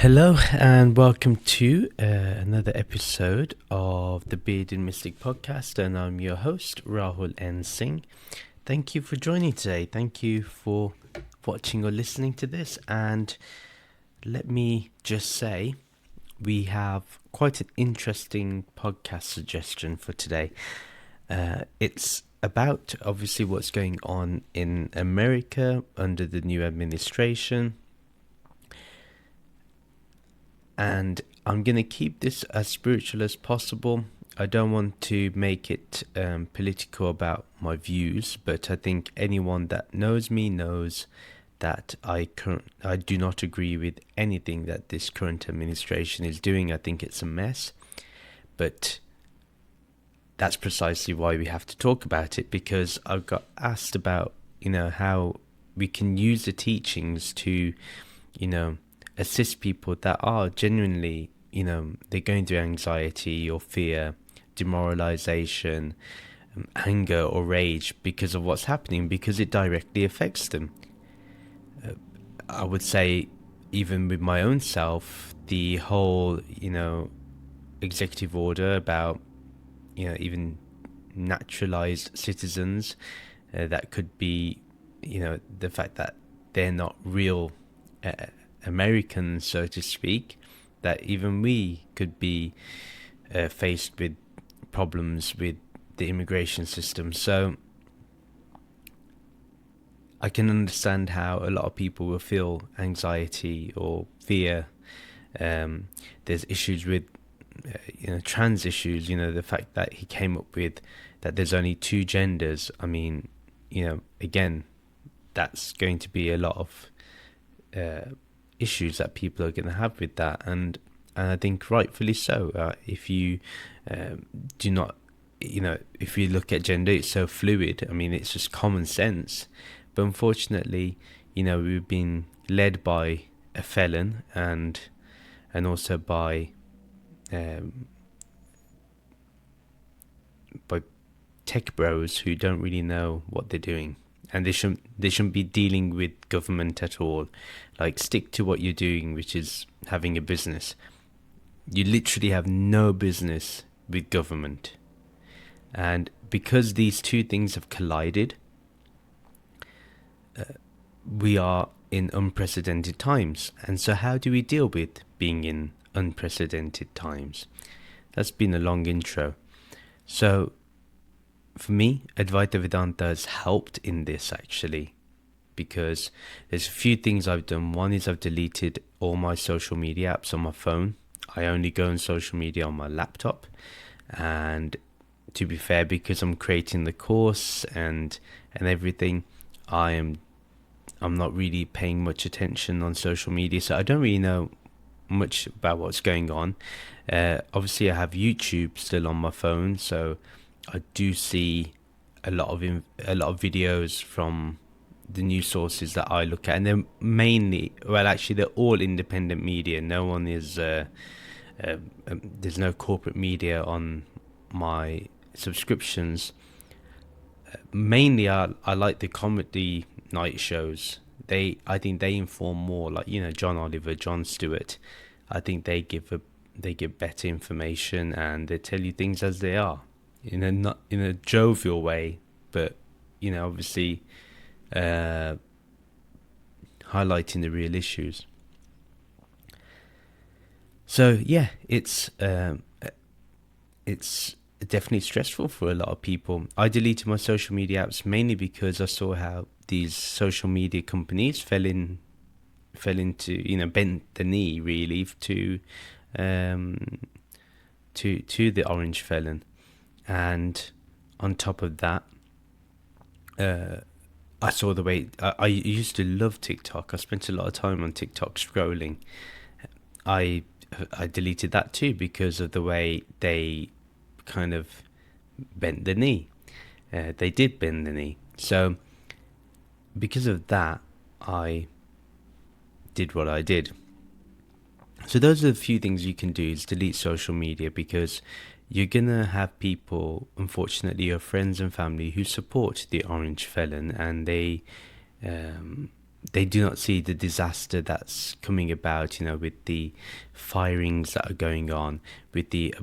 Hello and welcome to another episode of the Bearded Mystic podcast, and I'm your host Rahul N. Singh. Thank you for joining today. Thank you for watching or listening to this, and let me just say we have quite an interesting podcast suggestion for today. It's about obviously what's going on in America under the new administration. And I'm going to keep this as spiritual as possible. I don't want to make it political about my views, but I think anyone that knows me knows that I do not agree with anything that this current administration is doing. I think it's a mess. But that's precisely why we have to talk about it, because I've got asked about, how we can use the teachings to, assist people that are genuinely, they're going through anxiety or fear, demoralization, anger or rage because of what's happening, because it directly affects them. I would say, even with my own self, the whole, executive order about, even naturalized citizens, that could be, the fact that they're not real Americans, so to speak, that even we could be faced with problems with the immigration system. So I can understand how a lot of people will feel anxiety or fear. There's issues with trans issues, the fact that he came up with that there's only two genders. I mean, again, that's going to be a lot of issues that people are going to have with that, and I think rightfully so. If you do not, if you look at gender, it's so fluid. I mean, it's just common sense, but unfortunately, we've been led by a felon and also by tech bros who don't really know what they're doing. And they shouldn't be dealing with government at all. Like, stick to what you're doing, which is having a business. You literally have no business with government. And because these two things have collided, we are in unprecedented times. And so how do we deal with being in unprecedented times? That's been a long intro. So for me, Advaita Vedanta has helped in this, actually, because there's a few things I've done. One is I've deleted all my social media apps on my phone. I only go on social media on my laptop. And to be fair, because I'm creating the course and everything, I'm not really paying much attention on social media, so I don't really know much about what's going on. Obviously, I have YouTube still on my phone, so I do see a lot of videos from the news sources that I look at, and they're mainly, they're all independent media. No one is there's no corporate media on my subscriptions. Mainly, I like the comedy night shows. I think they inform more, like John Oliver, Jon Stewart. I think they give better information, and they tell you things as they are, not in a jovial way, but obviously highlighting the real issues. So yeah, it's definitely stressful for a lot of people. I deleted my social media apps mainly because I saw how these social media companies fell into bent the knee really to the orange felon. And on top of that, I saw the way I used to love TikTok. I spent a lot of time on TikTok scrolling. I deleted that too because of the way they kind of bent the knee. They did bend the knee. So because of that, I did what I did. So those are the few things you can do, is delete social media, because you're going to have people, unfortunately, your friends and family, who support the orange felon, and they they do not see the disaster that's coming about, with the firings that are going on, with the,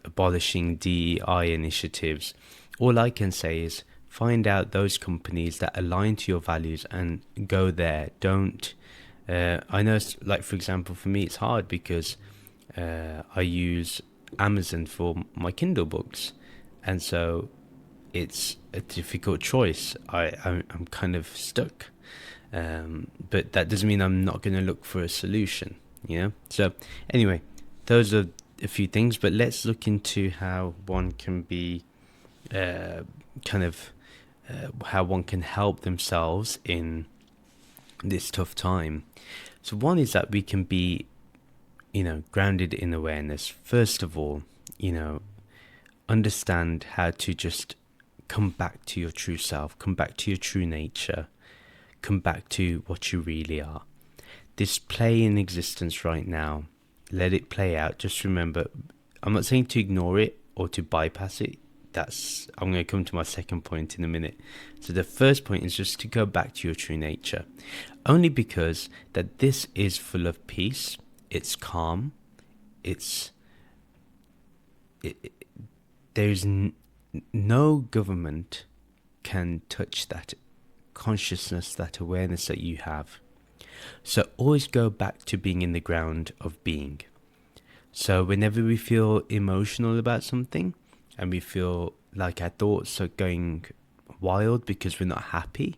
abolishing DEI initiatives. All I can say is find out those companies that align to your values and go there. Don't, I know, like, for example, for me, it's hard because I use Amazon for my Kindle books. And so it's a difficult choice. I'm kind of stuck. But that doesn't mean I'm not going to look for a solution, So anyway, those are a few things, but let's look into how one can be how one can help themselves in this tough time. So one is that we can be, grounded in awareness. First of all, understand how to just come back to your true self, come back to your true nature, come back to what you really are. This play in existence right now, let it play out. Just remember, I'm not saying to ignore it or to bypass it. I'm going to come to my second point in a minute. So the first point is just to go back to your true nature, only because that this is full of peace. It's calm. There's no government can touch that consciousness, that awareness that you have. So always go back to being in the ground of being. So whenever we feel emotional about something and we feel like our thoughts are going wild because we're not happy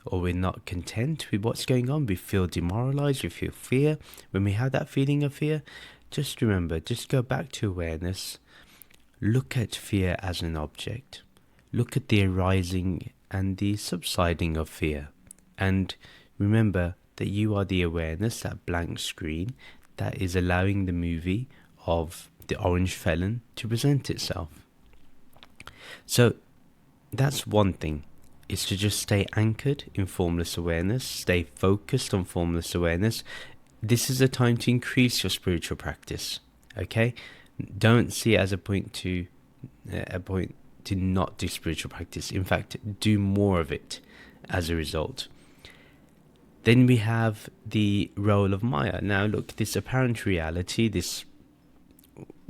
or we're not content with what's going on, we feel demoralized, we feel fear. When we have that feeling of fear, just remember, just go back to awareness. Look at fear as an object. Look at the arising and the subsiding of fear. And remember that you are the awareness, that blank screen that is allowing the movie of the orange felon to present itself. So that's one thing, is to just stay anchored in formless awareness, stay focused on formless awareness. This is a time to increase your spiritual practice, okay? Don't see it as a point to not do spiritual practice. In fact, do more of it as a result. Then we have the role of Maya. Now look, this apparent reality, this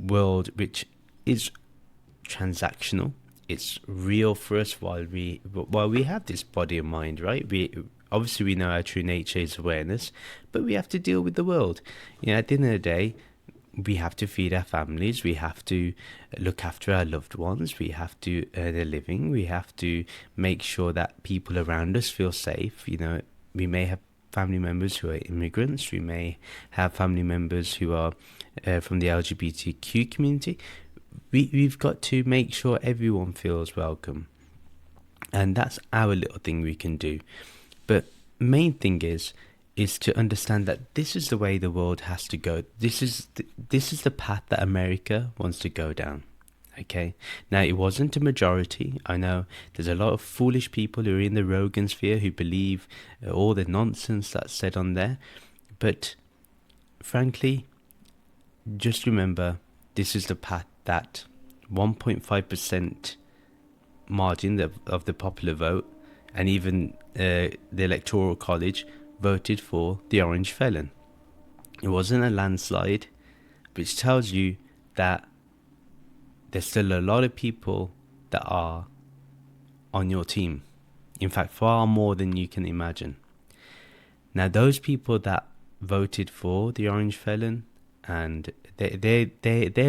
world which is transactional, it's real for us while we have this body and mind, right? We know our true nature is awareness, but we have to deal with the world. At the end of the day, we have to feed our families, we have to look after our loved ones, we have to earn a living, we have to make sure that people around us feel safe. We may have family members who are immigrants, we may have family members who are from the LGBTQ community. We've got to make sure everyone feels welcome, and that's our little thing we can do. But main thing is to understand that this is the way the world has to go. This is the path that America wants to go down. Okay, now it wasn't a majority. I know there's a lot of foolish people who are in the Rogan sphere who believe all the nonsense that's said on there, but frankly, just remember, this is the path that 1.5% margin of the popular vote, and even the Electoral College voted for the orange felon. It wasn't a landslide, which tells you that there's still a lot of people that are on your team. In fact, far more than you can imagine. Now, those people that voted for the orange felon, and they're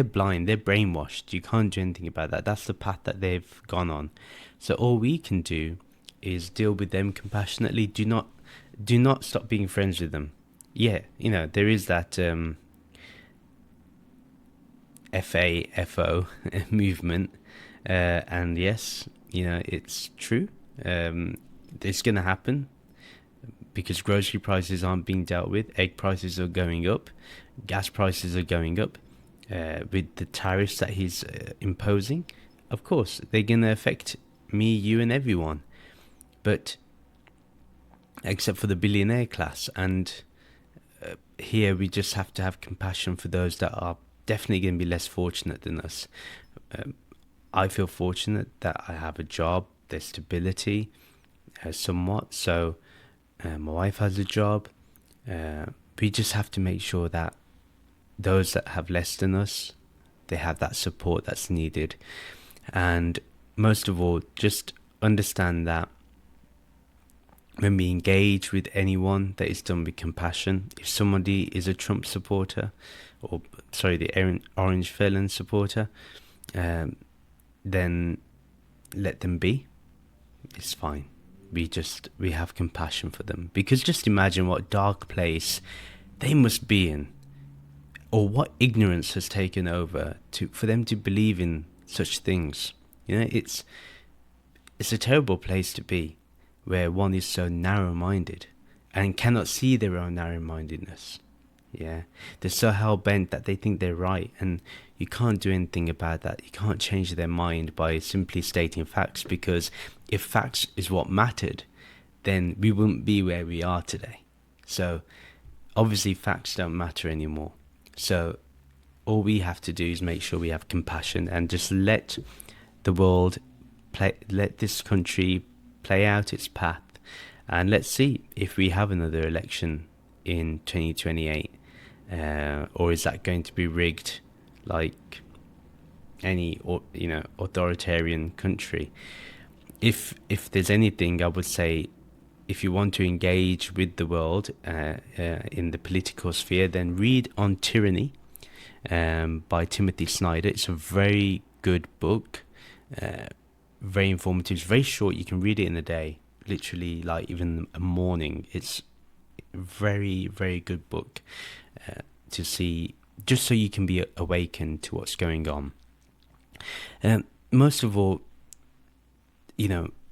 blind, they're brainwashed. You can't do anything about that. That's the path that they've gone on. So all we can do is deal with them compassionately. Do not stop being friends with them. Yeah, there is that FAFO movement, and yes, it's true. It's going to happen because grocery prices aren't being dealt with. Egg prices are going up, gas prices are going up, with the tariffs that he's imposing. Of course, they're going to affect me, you, and everyone, but except for the billionaire class. And here we just have to have compassion for those that are definitely going to be less fortunate than us. I feel fortunate that I have a job, there's stability, somewhat. So My wife has a job. We just have to make sure that those that have less than us, they have that support that's needed. And most of all, just understand that when we engage with anyone, that is done with compassion. If somebody is a Trump supporter, or sorry, the orange felon supporter, then let them be. It's fine. We have compassion for them, because just imagine what dark place they must be in, or what ignorance has taken over for them to believe in such things. It's a terrible place to be, where one is so narrow-minded and cannot see their own narrow-mindedness. Yeah, they're so hell-bent that they think they're right, and you can't do anything about that. You can't change their mind by simply stating facts, because if facts is what mattered, then we wouldn't be where we are today. So obviously facts don't matter anymore. So all we have to do is make sure we have compassion and just let the world let this country play out its path, and let's see if we have another election in 2028, or is that going to be rigged like any authoritarian country. If there's anything, I would say, if you want to engage with the world in the political sphere, then read On Tyranny by Timothy Snyder. It's a very good book, very informative. It's very short. You can read it in a day, literally, like even a morning. It's a very, very good book to see, just so you can be awakened to what's going on. Most of all,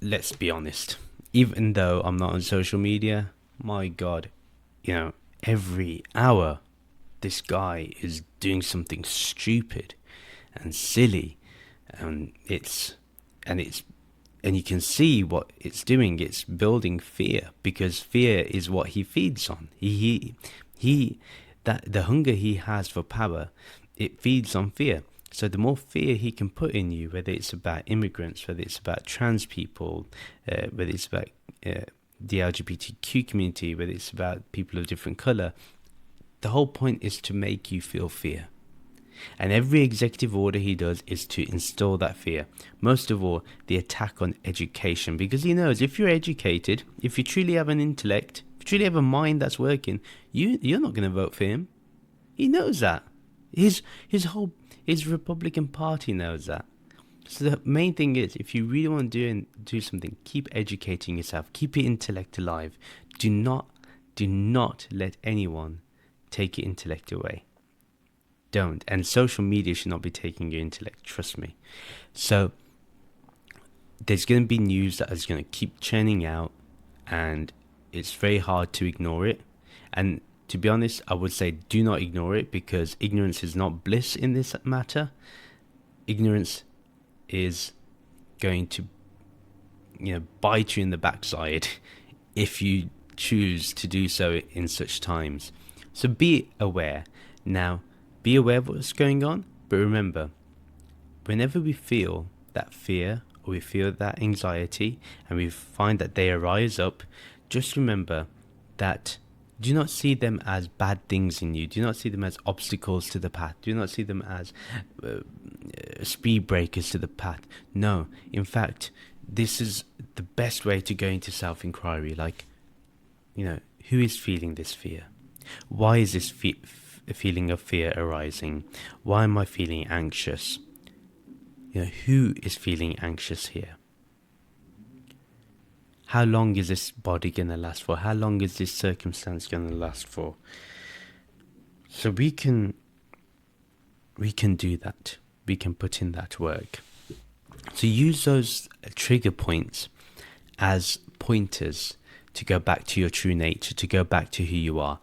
let's be honest. Even though I'm not on social media, my God, every hour this guy is doing something stupid and silly, and you can see what it's doing. It's building fear, because fear is what he feeds on. That the hunger he has for power, it feeds on fear. So the more fear he can put in you, whether it's about immigrants, whether it's about trans people, whether it's about the LGBTQ community, whether it's about people of different colour, the whole point is to make you feel fear. And every executive order he does is to install that fear. Most of all, the attack on education, because he knows if you're educated, if you truly have an intellect, if you truly have a mind that's working, you're not going to vote for him. He knows that. His Republican Party knows that. So the main thing is, if you really want to do something, keep educating yourself, keep your intellect alive. Do not let anyone take your intellect away. Don't. And social media should not be taking your intellect, trust me. So there's going to be news that is going to keep churning out, and it's very hard to ignore it. And to be honest, I would say do not ignore it, because ignorance is not bliss in this matter. Ignorance is going to bite you in the backside if you choose to do so in such times. So be aware. Now, be aware of what's going on, but remember, whenever we feel that fear or we feel that anxiety and we find that they arise up, just remember that do not see them as bad things in you. Do not see them as obstacles to the path. Do not see them as speed breakers to the path. No, in fact, this is the best way to go into self-inquiry. Like, who is feeling this fear? Why is this feeling of fear arising? Why am I feeling anxious? Who is feeling anxious here? How long is this body going to last for? How long is this circumstance going to last for? So we can do that. We can put in that work. So use those trigger points as pointers to go back to your true nature, to go back to who you are.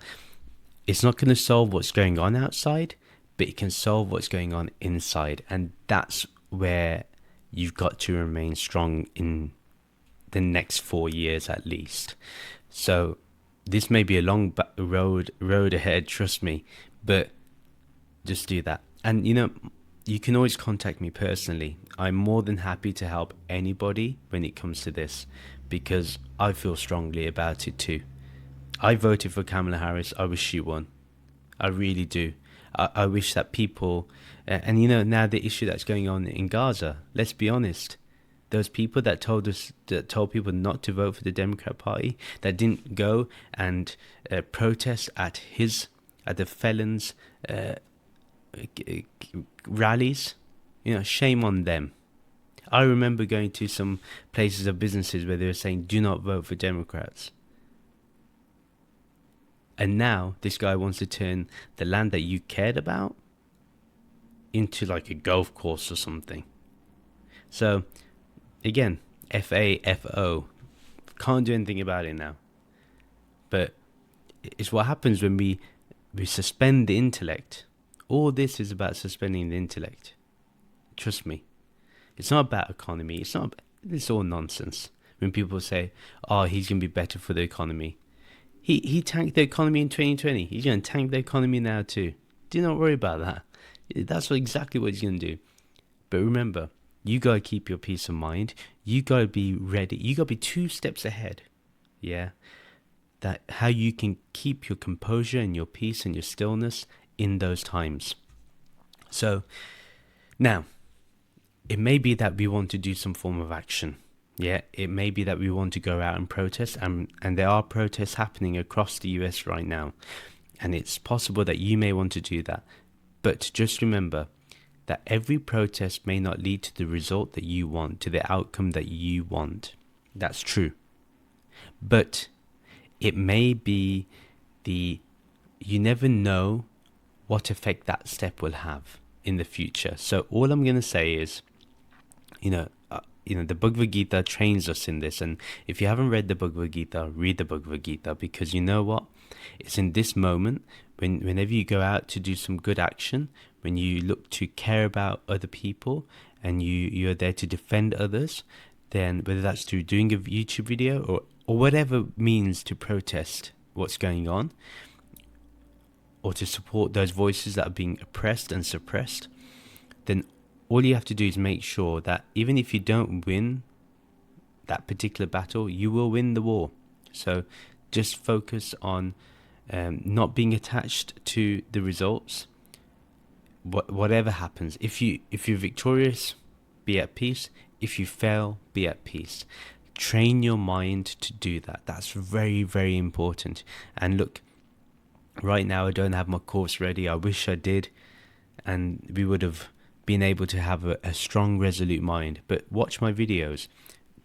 It's not going to solve what's going on outside, but it can solve what's going on inside. And that's where you've got to remain strong in the next 4 years at least. So this may be a long road ahead, trust me, but just do that. And you can always contact me personally. I'm more than happy to help anybody when it comes to this, because I feel strongly about it too. I voted for Kamala Harris. I wish she won. I really do. I wish that people, and now the issue that's going on in Gaza, let's be honest, those people that told people not to vote for the Democrat Party, that didn't go and protest at the felons' rallies, shame on them. I remember going to some places of businesses where they were saying, do not vote for Democrats. And now this guy wants to turn the land that you cared about into like a golf course or something. So, again, FAFO. Can't do anything about it now. But it's what happens when we suspend the intellect. All this is about suspending the intellect. Trust me. It's not about economy. It's all nonsense. When people say, oh, he's going to be better for the economy. He tanked the economy in 2020. He's going to tank the economy now too. Do not worry about that. That's exactly what he's going to do. But remember, you got to keep your peace of mind. You got to be ready. You got to be 2 steps ahead. Yeah. That how you can keep your composure and your peace and your stillness in those times. So now, it may be that we want to do some form of action. Yeah, it may be that we want to go out and protest, and there are protests happening across the US right now. And it's possible that you may want to do that. But just remember that every protest may not lead to the result that you want, to the outcome that you want. That's true. But it may be you never know what effect that step will have in the future. So all I'm going to say is, the Bhagavad Gita trains us in this. And if you haven't read the Bhagavad Gita, read the Bhagavad Gita, because you know what? It's in this moment, whenever you go out to do some good action, when you look to care about other people and you're there to defend others, then whether that's through doing a YouTube video or whatever means to protest what's going on, or to support those voices that are being oppressed and suppressed, then all you have to do is make sure that even if you don't win that particular battle, you will win the war. So just focus on not being attached to the results. Whatever happens, if you're victorious, be at peace. If you fail, be at peace. Train your mind to do that. That's very, very important. And look, right now I don't have my course ready. I wish I did, and we would have been able to have a strong, resolute mind. But watch my videos.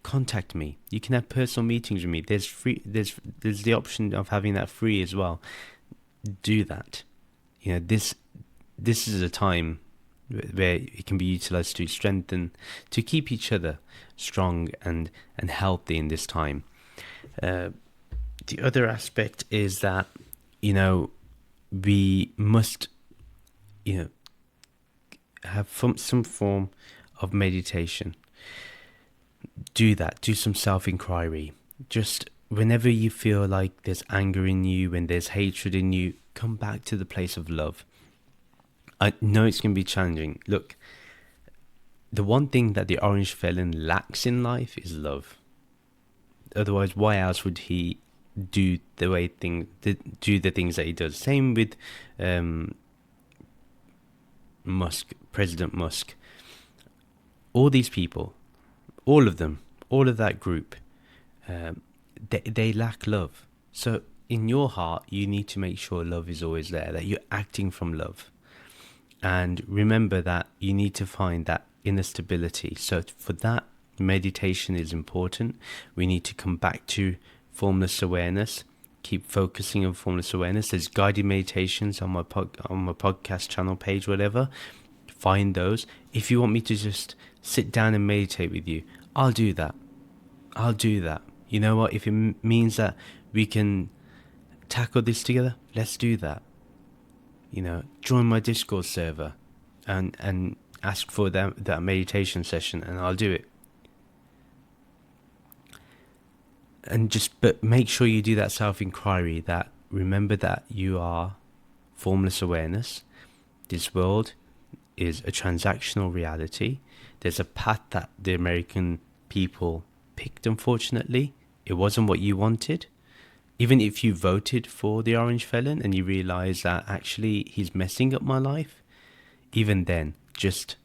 Contact me. You can have personal meetings with me. There's free. There's the option of having that free as well. Do that. This is a time where it can be utilized to strengthen, to keep each other strong and healthy in this time. The other aspect is that we must have some form of meditation. Do that. Do some self-inquiry. Just whenever you feel like there's anger in you, when there's hatred in you, come back to the place of love. I know it's going to be challenging. Look, the one thing that the orange felon lacks in life is love. Otherwise, why else would he do the things that he does? Same with President Musk. All these people, all of them, all of that group, they lack love. So in your heart, you need to make sure love is always there, that you're acting from love. And remember that you need to find that inner stability. So for that, meditation is important. We need to come back to formless awareness. Keep focusing on formless awareness. There's guided meditations on my podcast channel page, whatever. Find those. If you want me to just sit down and meditate with you, I'll do that. You know what? If it means that we can tackle this together, let's do that. Join my Discord server and ask for that meditation session, and I'll do it. But make sure you do that self-inquiry, that remember that you are formless awareness. This world is a transactional reality. There's a path that the American people picked, unfortunately. It wasn't what you wanted, Even if you voted for the orange felon and you realize that actually he's messing up my life, even then, just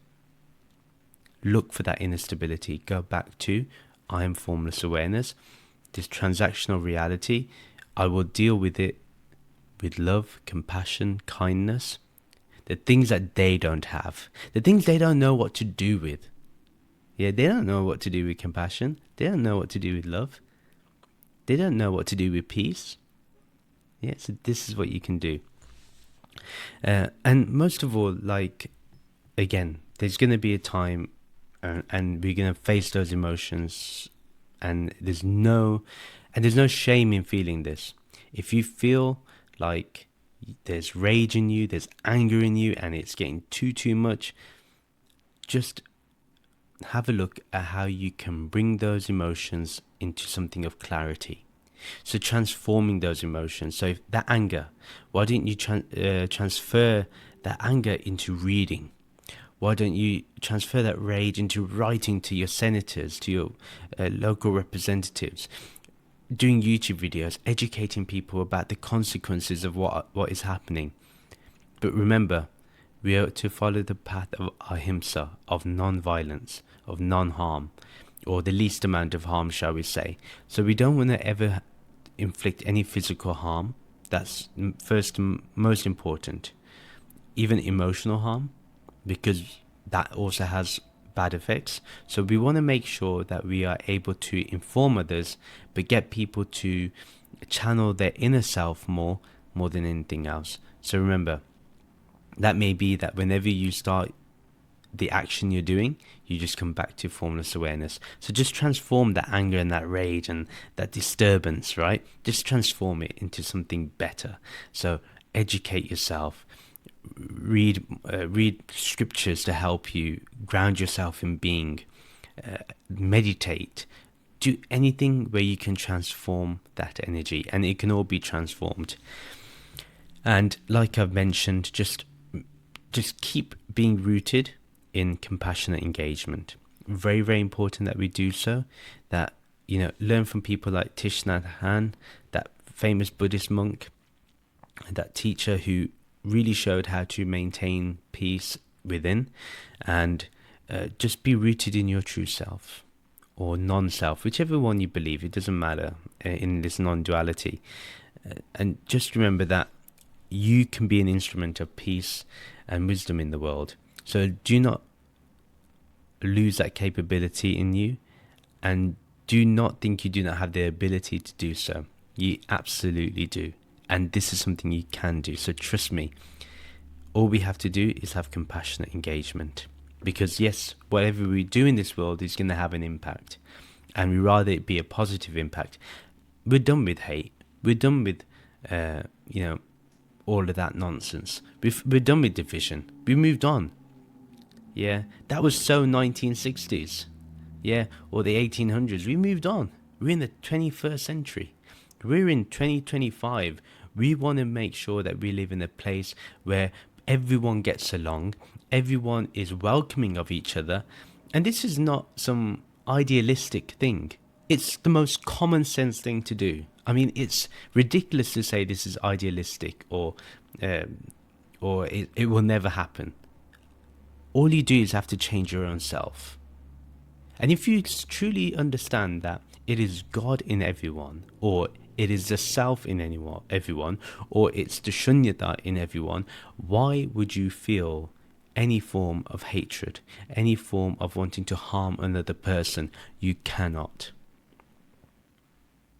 look for that inner stability. Go back to I am formless awareness, this transactional reality. I will deal with it with love, compassion, kindness. The things that they don't have, the things they don't know what to do with. Yeah, they don't know what to do with compassion. They don't know what to do with love. They don't know what to do with peace. Yeah, so this is what you can do. And most of all, like, again, there's going to be a time and we're going to face those emotions, and there's no shame in feeling this. If you feel like there's rage in you, there's anger in you, and it's getting too much, just have a look at how you can bring those emotions into something of clarity. So transforming those emotions. So if that anger, why don't you transfer that anger into reading? Why don't you transfer that rage into writing to your senators, to your local representatives, doing YouTube videos, educating people about the consequences of what is happening? But remember, we are to follow the path of ahimsa, of non-violence, of non-harm, or the least amount of harm, shall we say. So we don't want to ever inflict any physical harm. That's first and most important. Even emotional harm, because that also has bad effects. So we want to make sure that we are able to inform others, but get people to channel their inner self more than anything else. So remember, that may be that whenever you start the action you're doing, you just come back to formless awareness. So just transform that anger and that rage and that disturbance, right? Just transform it into something better. So educate yourself, read scriptures to help you ground yourself in being, meditate, do anything where you can transform that energy, and it can all be transformed. And like I've mentioned, just keep being rooted in compassionate engagement. Very, very important that we do so. That, learn from people like Thich Nhat Hanh, that famous Buddhist monk, that teacher who really showed how to maintain peace within, and just be rooted in your true self or non-self, whichever one you believe. It doesn't matter in this non-duality. And just remember that you can be an instrument of peace and wisdom in the world. So do not lose that capability in you, and do not think you do not have the ability to do so. You absolutely do. And this is something you can do. So trust me, all we have to do is have compassionate engagement. Because yes, whatever we do in this world is going to have an impact. And we rather it be a positive impact. We're done with hate. We're done with, all of that nonsense. We're done with division. We moved on. Yeah, that was so 1960s. Yeah, or the 1800s. We moved on. We're in the 21st century. We're in 2025. We want to make sure that we live in a place where everyone gets along, everyone is welcoming of each other, and this is not some idealistic thing. It's the most common sense thing to do. I mean, it's ridiculous to say this is idealistic or it will never happen. All you do is have to change your own self. And if you truly understand that it is God in everyone, or it is the self in everyone, or it's the shunyata in everyone, why would you feel any form of hatred, any form of wanting to harm another person? You cannot.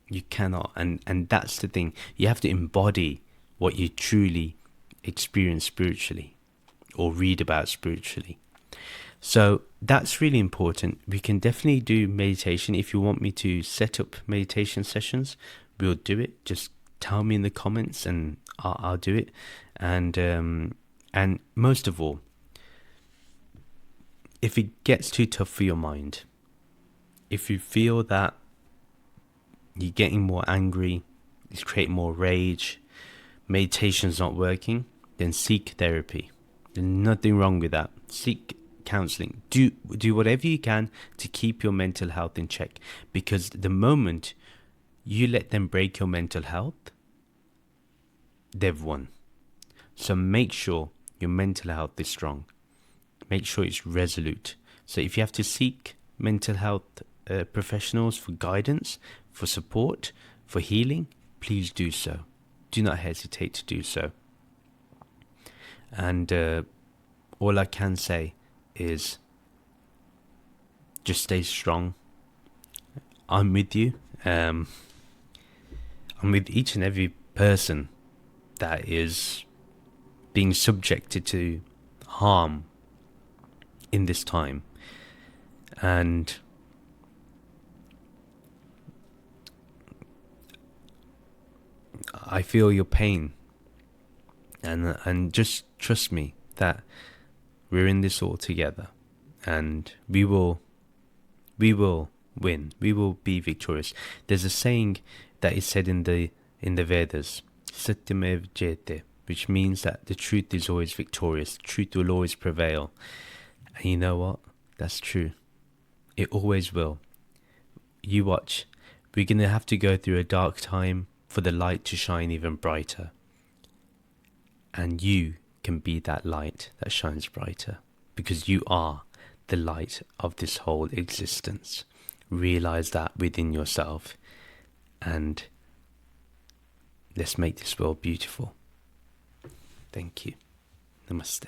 You cannot. And that's the thing. You have to embody what you truly experience spiritually or read about spiritually. So that's really important. We can definitely do meditation. If you want me to set up meditation sessions, we'll do it. Just tell me in the comments and I'll do it. And most of all, if it gets too tough for your mind, if you feel that you're getting more angry, it's creating more rage, meditation's not working, then seek therapy. There's nothing wrong with that. Seek counseling. Do whatever you can to keep your mental health in check, because the moment You let them break your mental health, they've won. So make sure your mental health is strong. Make sure it's resolute. So if you have to seek mental health professionals for guidance, for support, for healing, please do so. Do not hesitate to do so. And all I can say is just stay strong. I'm with you. I'm with each and every person that is being subjected to harm in this time. And I feel your pain. And just trust me that we're in this all together, and we will win. We will be victorious. There's a saying that is said in the Vedas, Satyamev Jayate, which means that the truth is always victorious. The truth will always prevail. And you know what? That's true. It always will. You watch. We're going to have to go through a dark time for the light to shine even brighter. And you can be that light that shines brighter, because you are the light of this whole existence. Realize that within yourself, and let's make this world beautiful. Thank you. Namaste.